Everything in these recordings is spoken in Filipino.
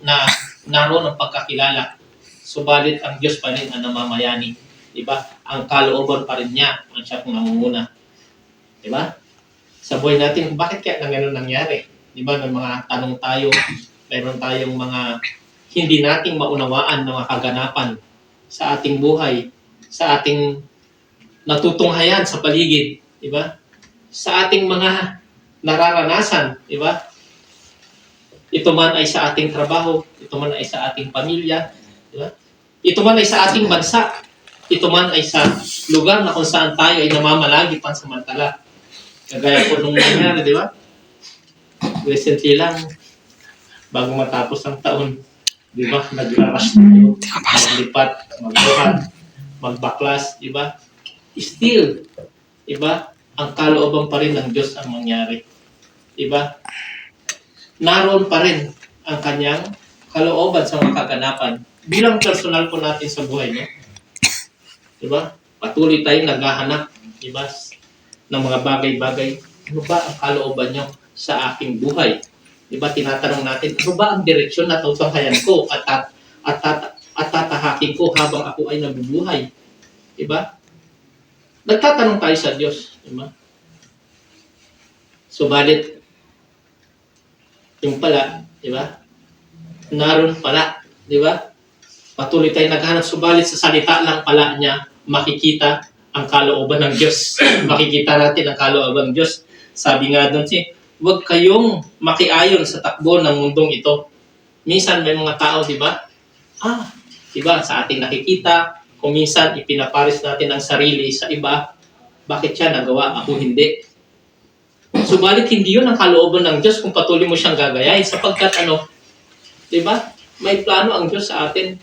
na naroon ang pagkakilala. Subalit ang Diyos pa rin ang namamayani. Diba? Ang kalooban pa rin niya ang siya kung namumuna. Diba? Sa buhay natin, bakit kaya na gano'n nangyari? Diba? May mga tanong tayo, mayroon tayong mga hindi nating maunawaan na mga kaganapan sa ating buhay, sa ating natutunghayan sa paligid, diba? Sa ating mga nararanasan, diba? Ito man ay sa ating trabaho, ito man ay sa ating pamilya, diba? Ito man ay sa ating bansa, ito man ay sa lugar na kung saan tayo ay namamalagi pansamantala. Kagaya po nung nangyari, di ba? Recently lang, bago matapos ang taon, di ba? Nag-rush tayo, maglipat, magbuhat, magbaklas, di ba? Still, di ba? Ang kalooban pa rin ng Diyos ang mangyari. Di ba? Naroon pa rin ang kanyang kalooban sa mga kaganapan. Bilang personal po natin sa buhay, no? Di ba? Patuloy tayong naghahanap, di ba? Ng mga bagay-bagay. Ano ba ang kalooban nyo sa aking buhay? Di ba? Tinatanong natin, ano ba ang direksyon na tutunghayan ko at tatahakin ko habang ako ay nabubuhay? Di ba? Nagtatanong tayo sa Diyos. Di ba? Subalit, yung pala, di ba? Naroon pala, di ba? Patuloy tayong naghahanap, subalit sa salita lang pala niya makikita ang kalooban ng Diyos. Makikita natin ang kalooban ng Diyos. Sabi nga doon huwag kayong makiayon sa takbo ng mundong ito. Minsan may mga tao, di ba? Di ba, sa ating nakikita, kung minsan ipinaparis natin ang sarili sa iba, bakit siya nagawa, ako hindi? Subalit hindi yun ang kalooban ng Diyos kung patuloy mo siyang gagayahin sapagkat di ba? May plano ang Diyos sa atin.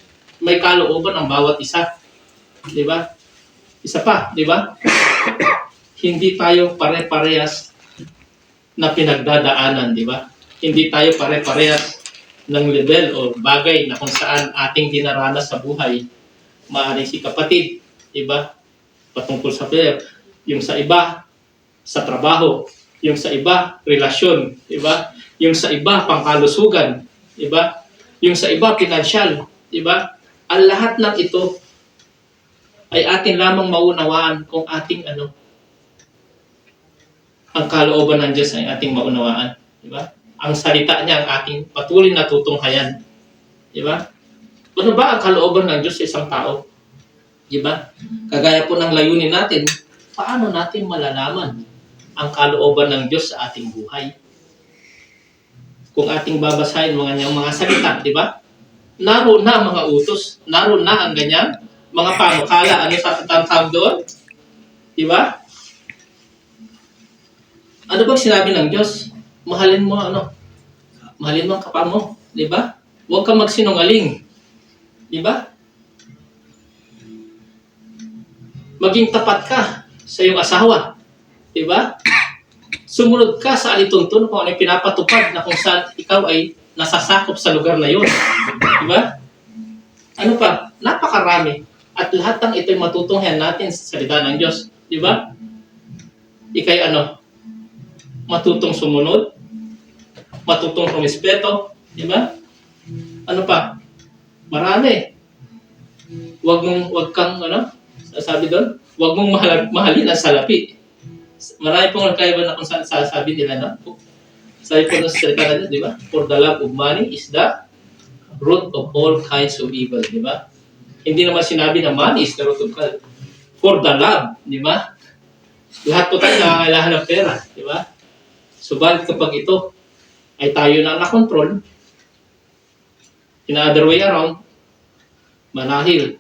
May kalooban ang bawat isa. Di ba? Isa pa, di ba? Hindi tayo pare-parehas na pinagdadaanan, di ba? Hindi tayo pare-parehas ng level o bagay na kung saan ating dinaranas sa buhay. Maaaring si kapatid, di ba? Patungkol sa prayer. Yung sa iba, sa trabaho. Yung sa iba, relasyon, di ba? Yung sa iba, pangkalusugan, di ba? Yung sa iba, pinansyal, di ba? Ang lahat ng ito ay atin lamang maunawaan kung ating ang kalooban ng Diyos ay ating maunawaan, di ba? Ang salita niya ang ating patuloy na tutunghayan, di ba? Ano ba ang kalooban ng Diyos sa isang tao? Di ba? Kagaya po ng layunin natin, paano natin malalaman ang kalooban ng Diyos sa ating buhay? Kung ating babasahin mga salita, di ba? Naroon na ang mga utos, naroon na ang ganyan, mga panukala, ano sa tawag doon? Di ba? Ano bang sinabi ng Diyos? Mahalin mo mahalin mo ang kapwa mo, di ba? Huwag kang magsinungaling, di ba? Maging tapat ka sa iyong asawa, di ba? Sumunod ka sa alituntun kung ano yung pinapatupad na kung saan ikaw ay nasasakop sa lugar na yun. Di ba? Ano pa? Napakarami. At lahat ng ito'y matutunghayan natin sa salita ng Diyos. Di ba? Ika'y matutong sumunod, matutong rumispeto. Di ba? Ano pa? Marami. Huwag kang, sabi doon, huwag mong mahalin ang salapi. Marami pong nagkaiba na kung saan sasabi nila sabi po ng salita na di ba? For the love of money is the root of all kinds of evil, di ba? Hindi naman sinabi na money is the root of all. For the love, di ba? Lahat po tayo nakakailangan ng pera, di ba? Subalit kapag ito ay tayo na nakontrol, in other way around, manahil,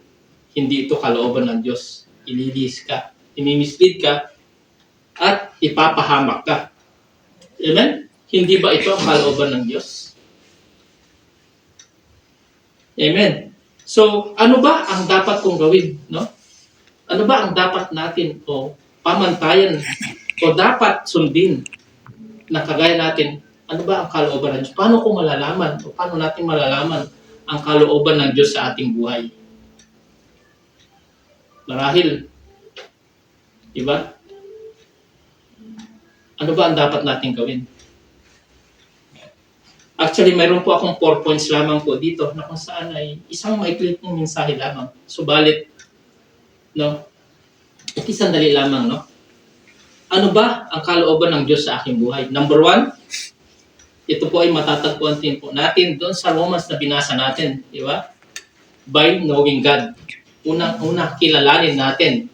hindi ito kalooban ng Diyos. Ililis ka, imimislead ka, at ipapahamak ka. Amen? Hindi ba ito ang kalooban ng Diyos? Amen. So, ano ba ang dapat kong gawin? No? Ano ba ang dapat natin pamantayan o dapat sundin na kagaya natin? Ano ba ang kalooban ng Diyos? Paano ko malalaman o paano natin malalaman ang kalooban ng Diyos sa ating buhay? Marahil, di ba? Ano ba ang dapat natin gawin? Actually, mayroon po akong 4 points lamang po dito na kung saan ay isang maikli pong mensahe lamang. Subalit, no, sandali lamang, no? Ano ba ang kalooban ng Diyos sa aking buhay? Number 1, ito po ay matatagpuan din po natin doon sa Romans na binasa natin, di ba? By knowing God. Unang-una, kilalanin natin.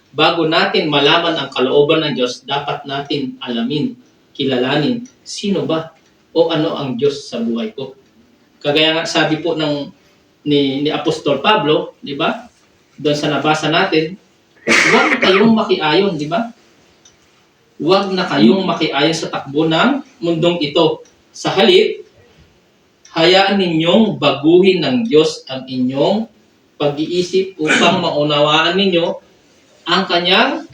Bago natin malaman ang kalooban ng Diyos, dapat natin alamin, kilalanin, sino ba o ano ang Diyos sa buhay ko. Kagaya nga sabi po ni Apostol Pablo, di ba? Doon sa nabasa natin, huwag kayong makiayon, di ba? Huwag na kayong makiayon sa takbo ng mundong ito. Sa halip, hayaan ninyong baguhin ng Diyos ang inyong pag-iisip upang maunawaan ninyo ang kanyang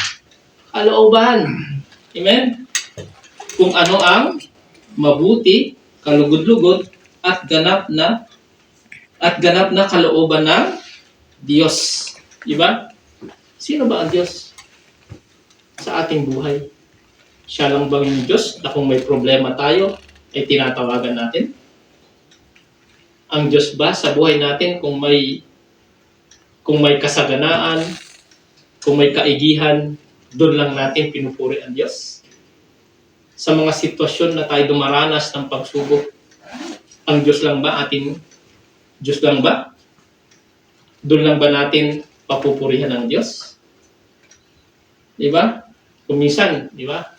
kalooban. Amen? Kung ano ang mabuti, kalugod-lugod, at ganap na kalooban ng Diyos. Diba? Sino ba ang Diyos sa ating buhay? Siya lang ba yung Diyos na kung may problema tayo, ay tinatawagan natin? Ang Diyos ba sa buhay natin kung may kasaganaan, kung may kaigihan, doon lang natin pinupuri ang Diyos? Sa mga sitwasyon na tayo dumaranas ng pagsubok, ang Diyos lang ba ating Diyos lang ba? Doon lang ba natin papupurihan ang Diyos? Di ba? Kung minsan, di ba?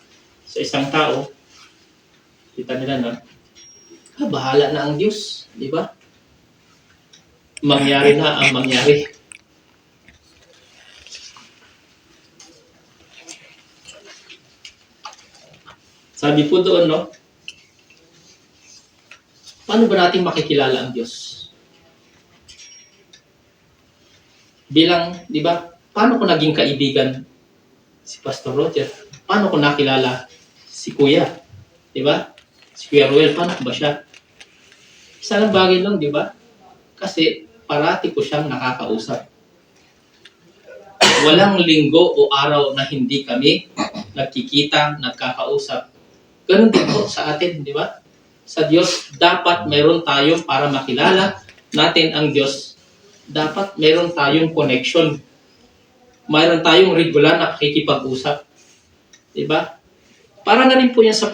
Sa isang tao, kita nila na, bahala na ang Diyos. Di ba? Mangyari na ang mangyari. Sabi po doon, no? Paano ba natin makikilala ang Diyos? Bilang, di ba, paano ko naging kaibigan si Pastor Roger? Paano ko nakilala si Kuya? Di ba? Si Kuya Ruel, paano ba siya? Isa lang bagay lang, di ba? Kasi parati ko siyang nakakausap. Walang linggo o araw na hindi kami nagkikita, nagkakausap. Ganun din po sa atin, di ba? Sa Diyos, dapat meron tayo para makilala natin ang Diyos. Dapat meron tayong connection. Mayroon tayong regular na pakikipag-usap. Di ba? Para na rin po yan sa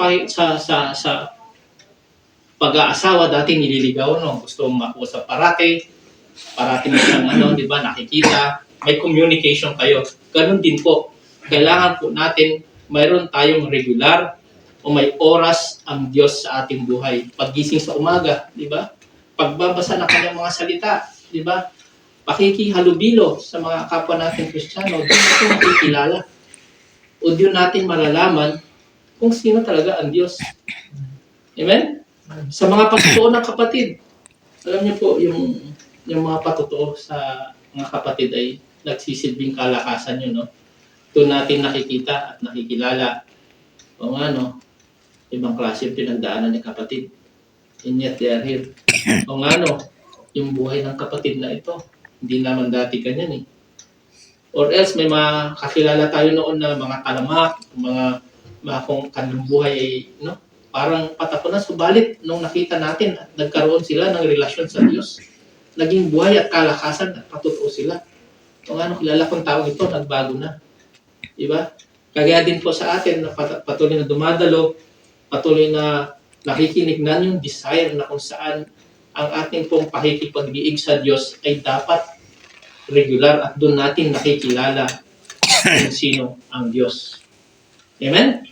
pag-aasawa, dating nililigaw, no? Gusto mong makusap parati mo siyang, di ba, nakikita. May communication kayo. Ganun din po. Kailangan po natin mayroon tayong regular o may oras ang Diyos sa ating buhay. Paggising sa umaga, di ba? Pagbabasa ng kanyang mga salita, di ba? Pakikihalubilo sa mga kapwa natin Kristiyano, doon natin makikilala. O doon natin malalaman kung sino talaga ang Diyos. Amen? Sa mga patutuo ng kapatid, alam niyo po, yung mga patutuo sa mga kapatid ay nagsisilbing kalakasan yun, no? Doon natin nakikita at nakikilala o nga, no? Ibang klase yung pinagdaanan ng kapatid. And yet they are here. O nga, no? Yung buhay ng kapatid na ito, hindi naman dati ganyan, eh. Or else, may mga kakilala tayo noon na mga talamak, mga kung kanilang buhay ay, no? Parang patako na, subalit nung nakita natin at nagkaroon sila ng relasyon sa Diyos, naging buhay at kalakasan at patutuo sila. Kung ano, kilala kong tao ito, nagbago na. Diba? Kagaya din po sa atin na patuloy na dumadalo, patuloy na nakikinig na yung desire na kung saan ang ating pong pakikipag-iig sa Diyos ay dapat regular at doon natin nakikilala kung sino ang Diyos. Amen?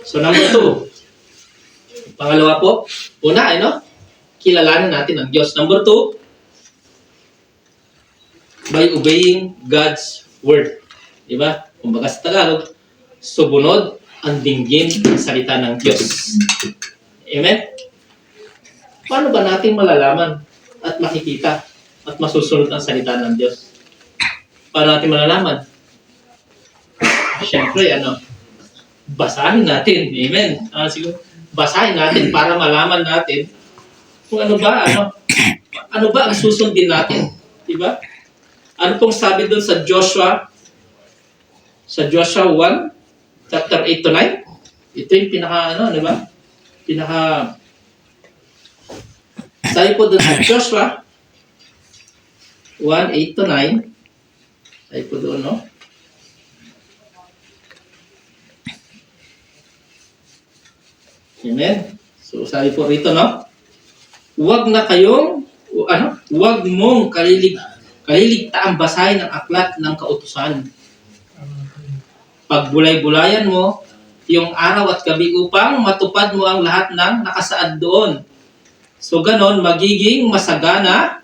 So number 2. Pangalawa po, una, kilalanin natin ang Diyos. Number 2, by obeying God's word. Diba? Kumbaga sa Tagalog, subunod ang dinggin ng salita ng Diyos. Amen? Paano ba natin malalaman at makikita at masusunod ang salita ng Diyos? Paano natin malalaman? Siyempre, basahin natin. Amen? Siguro, basahin natin para malaman natin kung ano ba ang susundin natin. Diba? Ano pong sabi doon sa Joshua 1, chapter 8 to 9? Ito yung pinaka Sabi po doon sa Joshua 1:8 to 9. Sabi po doon, no? Amen. So, sabi po rito, no? Huwag mong kaliligtaan basahin ang aklat ng kautusan. Pagbulay-bulayan mo yung araw at gabi upang matupad mo ang lahat ng nakasaad doon. So, ganon, magiging masagana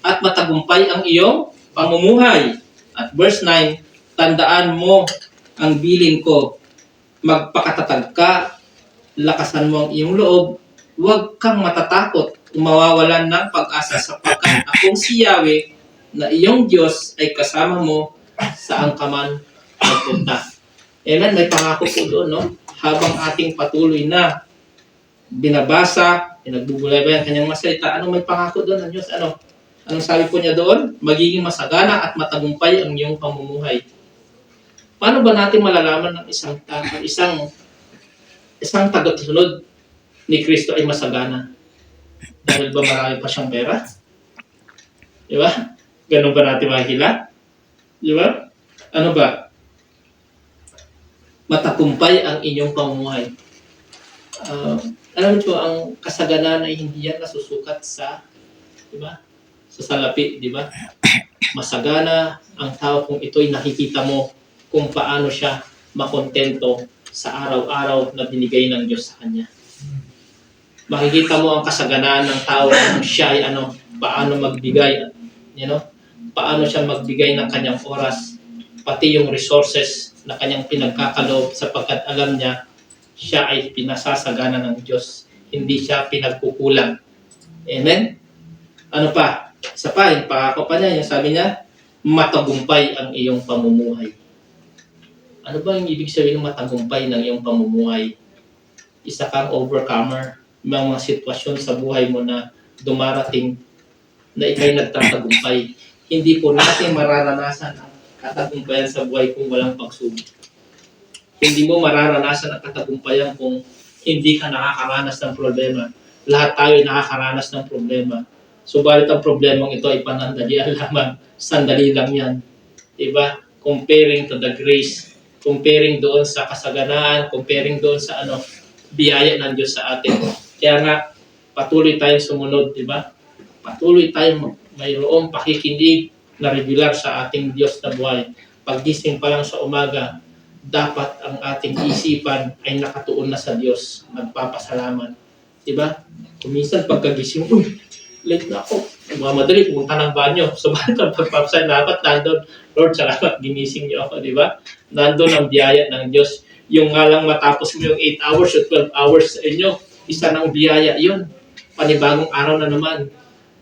at matagumpay ang iyong pamumuhay. At verse 9, tandaan mo ang bilin ko. Magpakatatag ka, lakasan mo ang iyong loob, huwag kang matatakot, mawawalan ng pag-asa sapagkat akong si Yahweh na iyong Diyos ay kasama mo saan ka man magpunta. Amen, may pangako po doon, no? Habang ating patuloy na binabasa, pinagbubulay ba yung kanyang masalita, ano may pangako doon ng Diyos? Anong sabi po niya doon? Magiging masagana at matagumpay ang iyong pamumuhay. Paano ba natin malalaman ng isang tagasunod ni Kristo ay masagana? Dahil ba marami pa siyang pera? Di ba? Ganun ba natin makikita? Di ba? Ano ba? Matagumpay ang inyong pamumuhay. Alam niyo, ang kasaganan ay hindi yan nasusukat sa, di ba? Sa salapi, di ba? Masagana ang tao kung ito'y nakikita mo kung paano siya makontento sa araw-araw na binigay ng Diyos sa kanya. Makikita mo ang kasaganaan ng tao kung siya ay paano magbigay, paano siya magbigay ng kanyang oras, pati yung resources na kanyang pinagkakaloob sapagkat alam niya siya ay pinasasagana ng Diyos. Hindi siya pinagkukulang. Amen? Ano pa? Isa pa, yung pangako pa niya, yung sabi niya, matagumpay ang iyong pamumuhay. Ano ba yung ibig sabihin ng matagumpay ng iyong pamumuhay? Isa kang overcomer. May mga sitwasyon sa buhay mo na dumarating na ikay nagtatagumpay. Hindi po natin mararanasan ang katagumpayan sa buhay kung walang pagsubok. Hindi mo mararanasan ang katagumpayan kung hindi ka nakakaranas ng problema. Lahat tayo ay nakakaranas ng problema. Subalit ang problemang ito ay panandalian lamang. Sandali lang yan. Diba? Comparing to the grace. Comparing doon sa kasaganaan. Comparing doon sa biyaya ng Diyos sa atin. Kaya nga, patuloy tayong sumunod. Diba? Patuloy tayong mayroong pakikinig na regular sa ating Diyos na buhay. Paggising pa lang sa umaga, dapat ang ating isipan ay nakatuon na sa Diyos. Magpapasalamat. Diba? Kuminsan pagkagising, late na ako. Madali, pumunta ng banyo. So, bakit ang pagpapasalamat? Dapat nandun, Lord, salamat, ginising niyo ako, diba? Nandun ang biyaya ng Diyos. Yung nga lang matapos mo yung 8 hours o 12 hours sa inyo, isa ng biyaya yun. Panibagong araw na naman.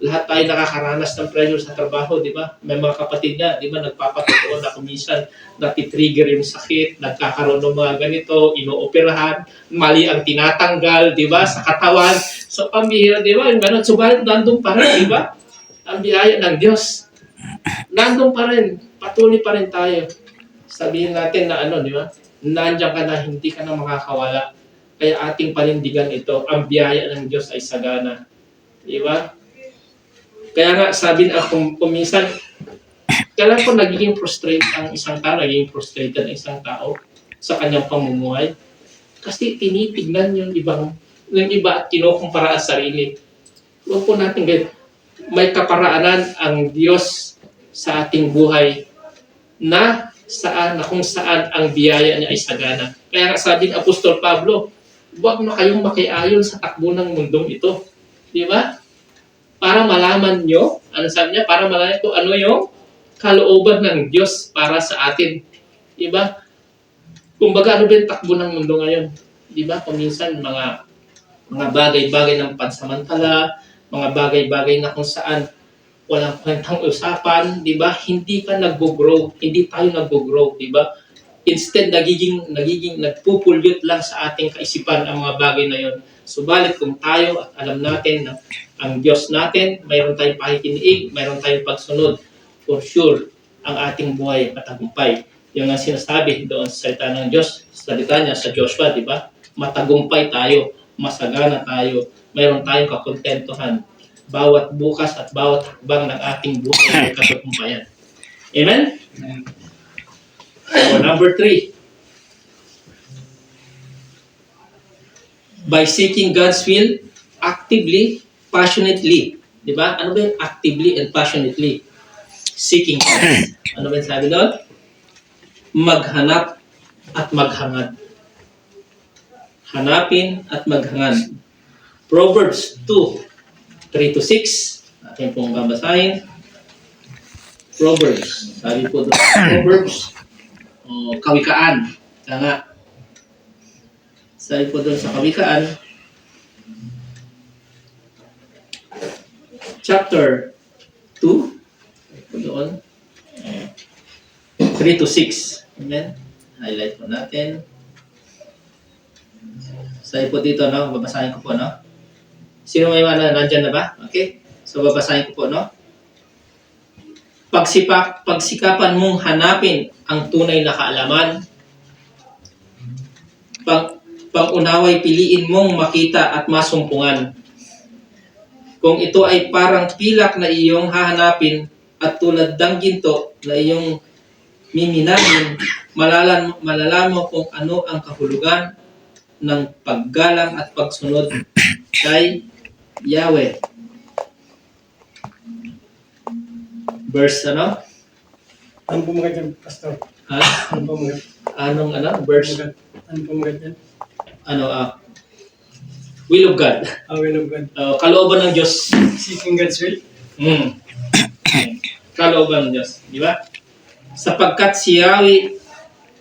Lahat tayo nakakaranas ng pressure sa trabaho, di ba? May mga kapatid nga, di ba, nagpapatotoo na kuminsan natitrigger yung sakit, nagkakaroon ng mga ganito, inooperahan, mali ang tinatanggal, di ba, sa katawan. So, pambihira, di ba, yung gano'n. Subalit, nandun pa rin, di ba? Ang biyaya ng Diyos. Nandun pa rin, patuloy pa rin tayo. Sabihin natin na di ba, nandiyan ka na, hindi ka na makakawala. Kaya ating panindigan ito, ang biyaya ng Diyos ay sagana. Di ba? Kaya nga, sabi na kung minsan, kailan po nagiging frustrated ang isang tao, nagiging frustrated ang isang tao sa kanyang pamumuhay. Kasi tinitignan yung iba at kinukumpara ang sarili. Huwag po natin ganyan. May kaparaanan ang Diyos sa ating buhay na kung saan ang biyaya niya ay sagana. Kaya nga sabi ng Apostol Pablo, huwag na kayong makiayon sa takbo ng mundong ito. Di ba? Para malaman nyo, sabi niya? Para malaman ko ano yung kalooban ng Diyos para sa atin. Diba? Kumbaga, ano ba yung takbo ng mundo ngayon? Diba? Kung minsan, mga bagay-bagay ng pansamantala, mga bagay-bagay na kung saan walang kwentang usapan, diba? Hindi ka nag-grow. Hindi tayo nag-grow, diba? Instead, nagpupulyot lang sa ating kaisipan ang mga bagay na yon. Subalit kung tayo at alam natin na ang Diyos natin, mayroon tayong pakikinig, mayroon tayong pagsunod, for sure, ang ating buhay matagumpay. Yung nga sinasabi doon sa salita ng Diyos, salita niya sa Joshua, di ba? Matagumpay tayo, masagana tayo, mayroon tayong kakontentuhan. bawat bukas at bawat hakbang ng ating buhay ay katagumpayan. Amen? So, number 3. By seeking God's will actively, passionately. Di ba? Ano ba yung actively and passionately? Seeking God. Ano ba yung sabi doon? Maghanap at maghangad. Hanapin at maghangad. Proverbs 2:3-6. Atin pong babasahin. Proverbs. Sabi po doon. Proverbs. Kawikaan. Kaya nga. Sabi po doon sa Kawikaan. Chapter 2. Doon. 3-6. Amen. Highlight po natin. Sabi po dito, no? Babasahin ko po, no? Sino may nandyan na ba? Okay. So, babasahin ko po, no? Pagsikapan mong hanapin ang tunay na kaalaman. Pag-unaway piliin mong makita at masumpungan. Kung ito ay parang pilak na iyong hahanapin at tulad ng ginto na iyong miminamin, malalaman mo kung ano ang kahulugan ng paggalang at pagsunod kay Yahweh. Verse ano? Ano po mga dyan, Pastor? Ha? Ano po mga? Anong ano? Verse? Ano po mga dyan? Will of God. Will of God. Kalooban ng Diyos. Seeking God's will. Kalooban ng Diyos. Di ba? Sapagkat si Yahweh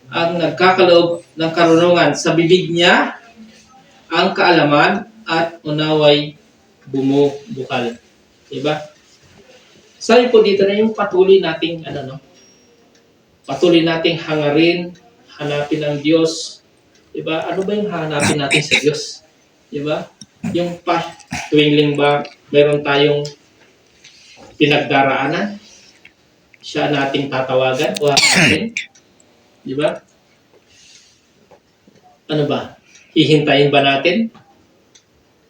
ang nagkakaloob ng karunungan, sa bibig niya ang kaalaman at unaway bumubukal. Diba? Sabi po dito na yung patuloy nating patuloy nating hangarin, hanapin ang Diyos. Diba? Ano ba yung hanapin natin sa Diyos? Diba? Yung tuwing lingba, meron tayong pinagdaraanan, siya nating tatawagan o hanapin. Di ba? Ano ba? Hihintayin ba natin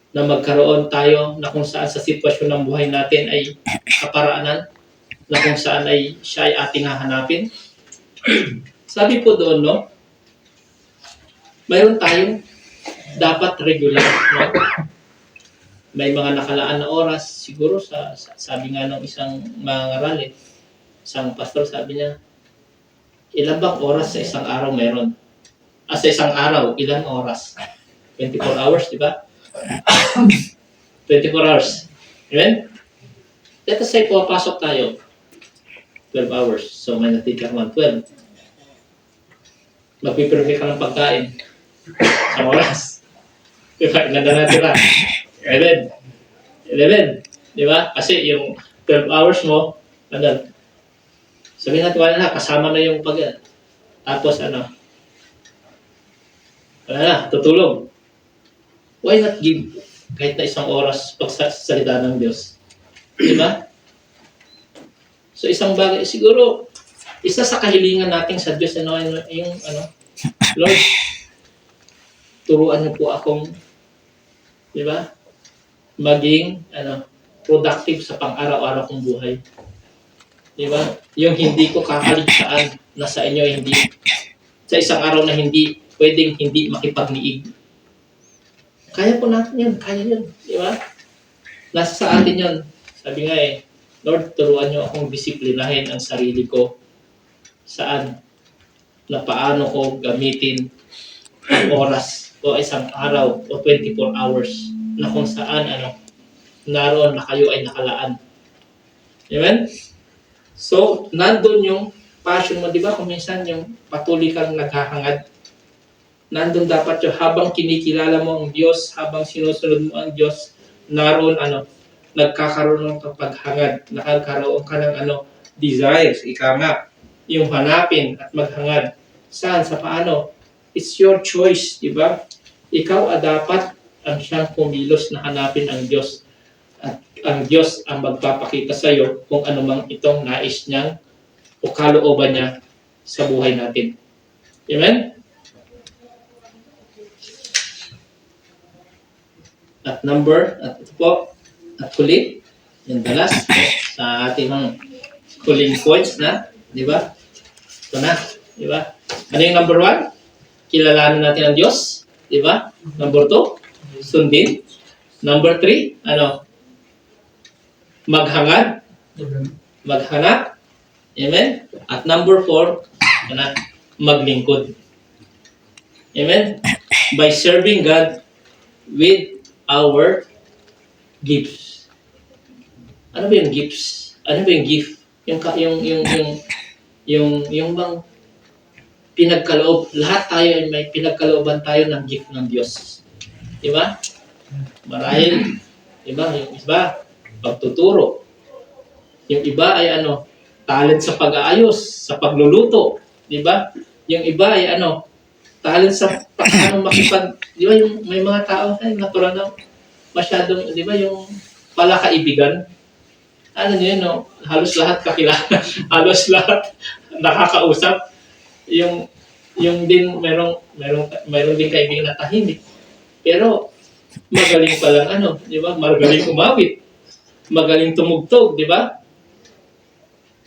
na magkaroon tayo na kung saan sa sitwasyon ng buhay natin ay kaparaanan, na kung saan ay siya ay ating hahanapin? Sabi po doon, no? Mayroon tayong dapat regular, no? May mga nakalaan na oras, siguro sabi nga ng isang mangaral, isang pastor, sabi niya, ilan bang oras sa isang araw meron? Sa isang araw, ilang oras? 24 hours, di ba? 24 hours. Amen? Let us say, pumapasok tayo. 12 hours. So, may natitira 12. Magpipirmi ka ng pagkain. Isang oras. Di ba? Ilan na natira? 11. Di ba? Kasi yung 12 hours mo, sabihin natin, wala na, kasama na yung tapos wala na, tutulog. Why not give kahit na isang oras pagsasalita ng Diyos? Diba? So isang bagay, siguro, isa sa kahilingan natin sa Diyos, Lord, turuan niyo po akong, diba? Maging, productive sa pang-araw-araw kong buhay. Diba? Yung hindi ko kakaligtaan na sa inyo hindi. Sa isang araw na hindi, pwedeng hindi makipagniig. Kaya po natin yun. Kaya yun. Diba? Nasa sa atin yun. Sabi nga Lord, turuan niyo akong disiplinahin ang sarili ko. Saan? Na paano ko gamitin ang oras o isang araw o 24 hours na kung saan naroon na kayo ay nakalaan. Amen? So, nandun yung passion mo, di ba? Kung minsan yung patuloy kang naghahangad, nandun dapat yung habang kinikilala mo ang Diyos, habang sinusunod mo ang Diyos, naroon nagkakaroon ng paghangad, nakakaroon ka ng desires, ika nga, yung hanapin at maghangad. Saan? Sa paano? It's your choice, di ba? Ikaw dapat ang siyang kumilos na hanapin ang Diyos. At ang Diyos ang magpapakita sa iyo kung ano mang itong nais niyang o kalooban niya sa buhay natin. Amen? At ito po, at huli, Yung the last sa ating mga huling points na, di ba? Ito na, di ba? Ano yung number 1? Kilalanin natin ang Diyos, di ba? Number 2, sundin. Number 3, ano? Maghangad, maghanap. Amen? At number 4, ano? Maglingkod. Amen? By serving God with our gifts. Ano ba yung gifts? Ano ba yung gift? Yung bang pinagkaloob, lahat tayo ay may pinagkalooban tayo ng gift ng Diyos. Di ba? Marahil, di ba? Yung iba, pagtuturo. Yung iba ay ano, talent sa pag-aayos, sa pagluluto. Di ba? Yung iba ay ano, talent sa paano makipag, di ba yung may mga tao ay natural na masyadong, di ba yung palakaibigan. Ano nyo yun, no? Halos lahat kakilala. Halos lahat nakakausap. Yung din, merong din kaibigan na tahimik. Pero, magaling palang ano, di ba? Magaling umawit. Magaling tumugtog, di ba?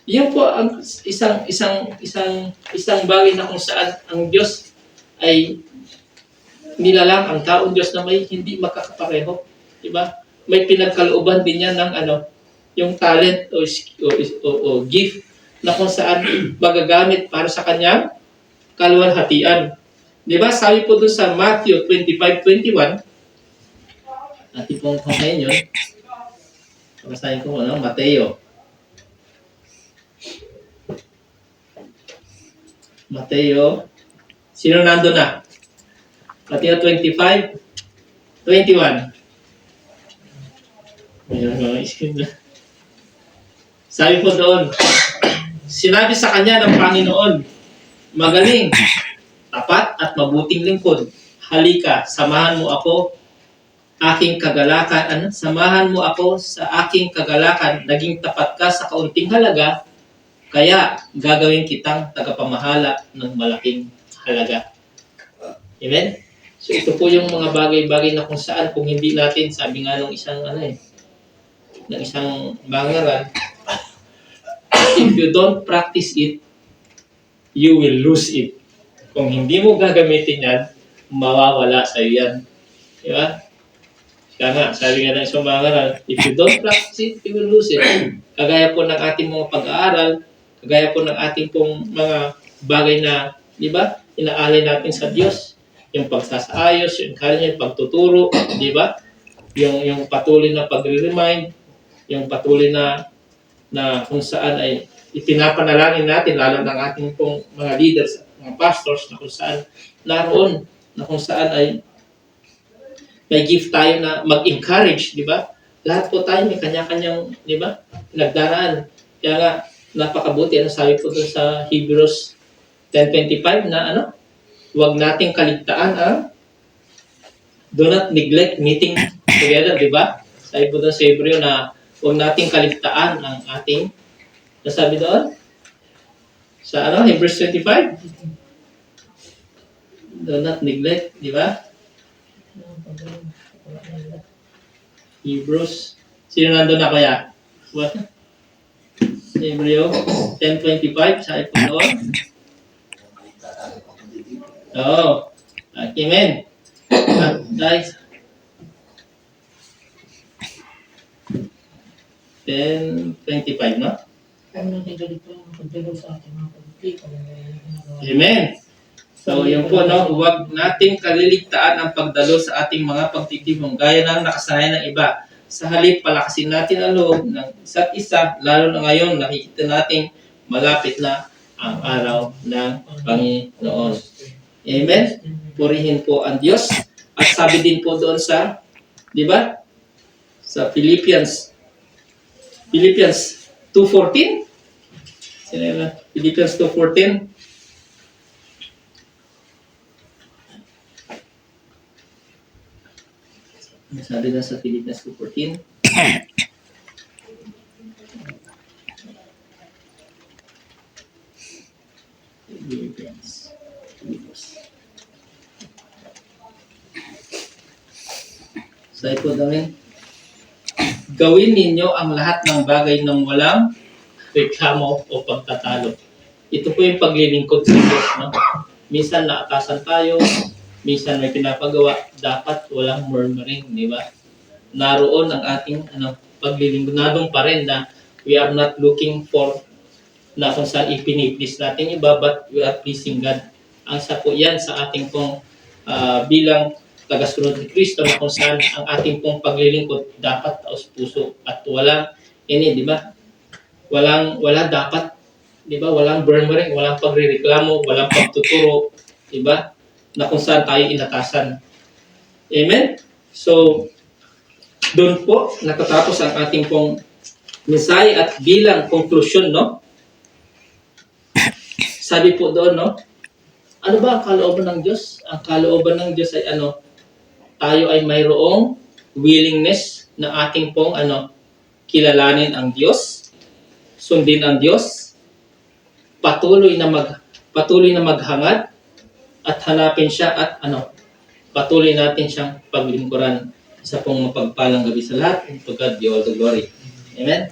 Yan po ang isang bagay na kung saan ang Diyos ay nilalang ang taong Diyos na may hindi makakapareho. Di ba? May pinagkalooban din yan ng ano, yung talent o gift na kung saan magagamit para sa kanyang kaluwalhatian. Di ba? Sabi po doon sa Matthew 25:21, natin pong kumain yun. Basahin ko ano, Mateo. Sino nandun na? Mateo 25:21. Mayroon mga screen na. Sabi po doon, sinabi sa kanya ng Panginoon, magaling, tapat at mabuting lingkod. Halika, samahan mo ako samahan mo ako sa aking kagalakan, naging tapat ka sa kaunting halaga, kaya gagawin kitang tagapamahala ng malaking halaga. Amen? So ito po yung mga bagay-bagay na kung saan kung hindi natin, sabi nga ng isang bangaran, if you don't practice it, you will lose it. Kung hindi mo gagamitin yan, mawawala sa iyo yan. Di ba? Kaya nga, sabi nga ng isang bangaran, if you don't practice it, you will lose it. Kagaya po ng ating mga pag-aaral, kagaya po ng ating pong mga bagay na, di ba, inaalay natin sa Diyos. Yung pagsasaayos, yung kanya, yung pagtuturo, di ba? Yung patuloy na pag-remind, yung patuloy na kung saan ay ipinapanalangin natin, lalo ng ating pong mga leaders, mga pastors, na kung saan naroon, na kung saan ay may gift tayo na mag-encourage, di ba? Lahat po tayo may kanya-kanyang, di ba, nagdaraan. Kaya nga, napakabuti. Ano sabi po doon sa Hebrews 10:25 na ano? Huwag nating kaligtaan ang do not neglect meeting together, di ba? Sabi po doon sa Hebreo na huwag nating kaligtaan ang ating, nasabi doon? Sa ano? Hebrews 25? Do not neglect, di ba? Hebrews. Sino nandun na kaya? What? Hebreo 10:25, sabi po doon. Oo. Amen. Guys, 10:25, no? Amen. So, yun po, no? Huwag nating kaliligtaan ang pagdalo sa ating mga pagtitipon gaya ng nakasanayan ng iba. Sa halip, palakasin natin ang loob ng isa't isa, lalo na ngayon, nakikita nating malapit na ang araw ng Panginoon. Amen? Purihin po ang Diyos. At sabi din po doon sa, di ba? Sa Philippians 2:14. Sino yun? Philippians 2:14. Sabi na sa Philippians 2:14. Sabi po namin, gawin ninyo ang lahat ng bagay ng walang reklamo o pagtatalo. Ito po yung paglilingkod sa Diyos. No? Minsan naatasan tayo, minsan may pinapagawa, dapat walang murmuring, di ba? Naroon ang ating paglilingkod. Nadong pa rin na we are not looking for na kung saan ipiniplease natin iba, but we are pleasing God. Ang sa po yan sa ating pong bilang tagasunod ni Kristo na kung saan ang ating pong paglilingkod dapat taos puso at walang di ba? Wala dapat, di ba? Walang murmuring, walang pagrereklamo, walang pagtuturo, di ba? Na kung saan tayo inatasan. Amen? So, doon po natatapos ang ating pong mensahe at bilang conclusion, no? Sabi po doon, no? Ano ba ang kalooban ng Diyos? Ang kalooban ng Diyos ay tayo ay mayroong willingness na ating pong kilalanin ang Diyos, sundin ang Diyos, patuloy na maghangad at hanapin siya at patuloy natin siyang paglingkuran. Isa pong mapagpalang gabi sa lahat. To God be all the glory. Amen.